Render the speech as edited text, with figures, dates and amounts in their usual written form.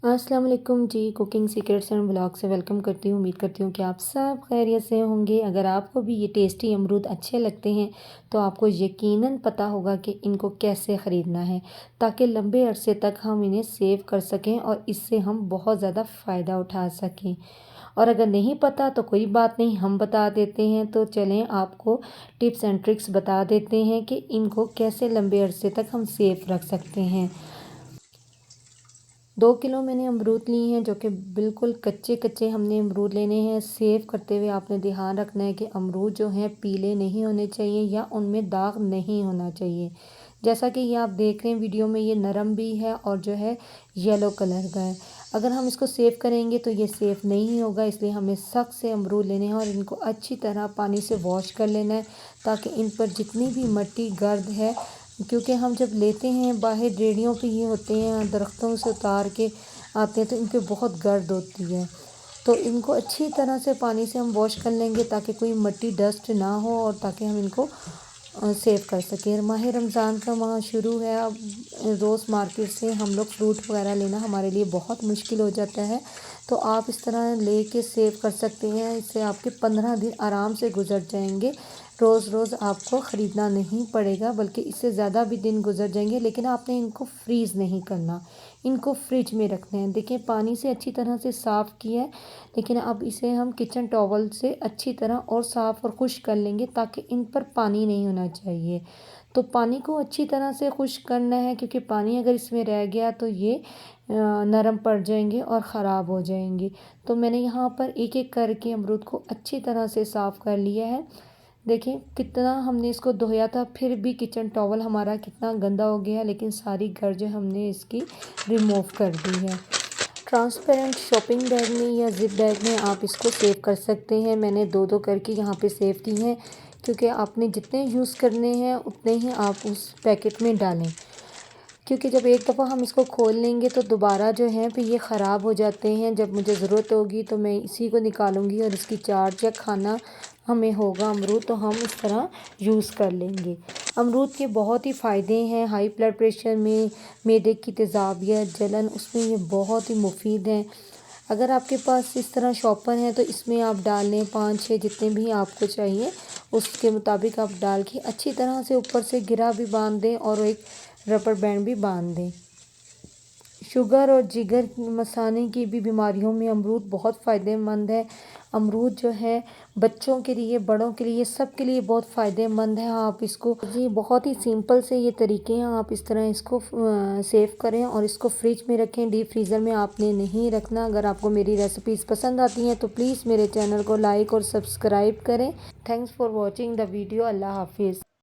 अस्सलाम वालेकुम जी। Cooking secrets and vlog से वेलकम करती हूँ। उम्मीद करती हूँ कि आप सब खैरियत से होंगे। अगर आपको भी ये टेस्टी अमरूद अच्छे लगते हैं तो आपको यकीनन पता होगा कि इनको कैसे ख़रीदना है ताकि लंबे अरसे तक हम इन्हें सेव कर सकें और इससे हम बहुत ज़्यादा फ़ायदा उठा सकें। और अगर नहीं पता तो कोई बात नहीं, हम बता देते हैं। तो चलें आपको टिप्स एंड ट्रिक्स बता देते हैं कि इनको कैसे लंबे अरसे तक हम सेव रख सकते हैं। 2 किलो मैंने अमरूद लिए हैं, जो कि बिल्कुल कच्चे कच्चे हमने अमरूद लेने हैं। सेव करते हुए आपने ध्यान रखना है कि अमरूद जो हैं पीले नहीं होने चाहिए या उनमें दाग नहीं होना चाहिए। जैसा कि ये आप देख रहे हैं वीडियो में, ये नरम भी है और जो है येलो कलर का है। अगर हम इसको सेव करेंगे तो ये सेव नहीं होगा, इसलिए हमें सख्त से अमरूद लेने हैं और इनको अच्छी तरह पानी से वॉश कर लेना है ताकि इन पर जितनी भी मिट्टी गर्द है, क्योंकि हम जब लेते हैं बाहर रेडियों पे ये होते हैं दरख्तों से उतार के आते हैं तो इन पे बहुत गर्द होती है। तो इनको अच्छी तरह से पानी से हम वॉश कर लेंगे ताकि कोई मिट्टी डस्ट ना हो और ताकि हम इनको सेव कर सकें। माह रमज़ान का माह शुरू है। अब रोज़ मार्केट से हम लोग फ्रूट वगैरह लेना हमारे लिए बहुत मुश्किल हो जाता है, तो आप इस तरह ले के सेव कर सकते हैं। इससे आपके 15 दिन आराम से गुजर जाएंगे। रोज़ रोज़ आपको ख़रीदना नहीं पड़ेगा, बल्कि इससे ज़्यादा भी दिन गुजर जाएंगे। लेकिन आपने इनको फ्रीज़ नहीं करना, इनको फ्रिज में रखना है। देखिए पानी से अच्छी तरह से साफ़ किया है, लेकिन अब इसे हम किचन टॉवल से अच्छी तरह और साफ़ और खुश्क कर लेंगे ताकि इन पर पानी नहीं होना चाहिए। तो पानी को अच्छी तरह से खुश्क करना है, क्योंकि पानी अगर इसमें रह गया तो ये नरम पड़ जाएंगे और ख़राब हो जाएंगे। तो मैंने यहाँ पर एक एक करके अमरूद को अच्छी तरह से साफ़ कर लिया है। देखिए कितना हमने इसको धोया था, फिर भी किचन टॉवल हमारा कितना गंदा हो गया, लेकिन सारी गर्ज हमने इसकी रिमूव कर दी है। ट्रांसपेरेंट शॉपिंग बैग में या ज़िप बैग में आप इसको सेव कर सकते हैं। मैंने दो दो करके यहाँ पे सेव की हैं, क्योंकि आपने जितने यूज़ करने हैं उतने ही आप उस पैकेट में डालें, क्योंकि जब एक दफ़ा हम इसको खोल लेंगे तो दोबारा जो है फिर ये ख़राब हो जाते हैं। जब मुझे ज़रूरत होगी तो मैं इसी को निकालूंगी और इसकी चाट या खाना हमें होगा अमरूद तो हम इस तरह यूज़ कर लेंगे। अमरूद के बहुत ही फ़ायदे हैं। हाई ब्लड प्रेशर में, मैदे की तेज़ाबियत, जलन, उसमें ये बहुत ही मुफीद हैं। अगर आपके पास इस तरह शॉपर है तो इसमें आप डाल लें 5-6 जितने भी आपको चाहिए उसके मुताबिक आप डाल के अच्छी तरह से ऊपर से गिरा भी बांध दें और एक रबर बैंड भी बांध दें। शुगर और जिगर मसाने की भी बीमारियों में अमरूद बहुत फ़ायदेमंद है। अमरूद जो है बच्चों के लिए, बड़ों के लिए, सब के लिए बहुत फ़ायदेमंद है। आप इसको, ये बहुत ही सिंपल से ये तरीके हैं, आप इस तरह इसको सेव करें और इसको फ्रिज में रखें। डीप फ्रीज़र में आपने नहीं रखना। अगर आपको मेरी रेसिपीज़ पसंद आती हैं तो प्लीज़ मेरे चैनल को लाइक और सब्सक्राइब करें। Thanks for watching the video. अल्लाह हाफिज़।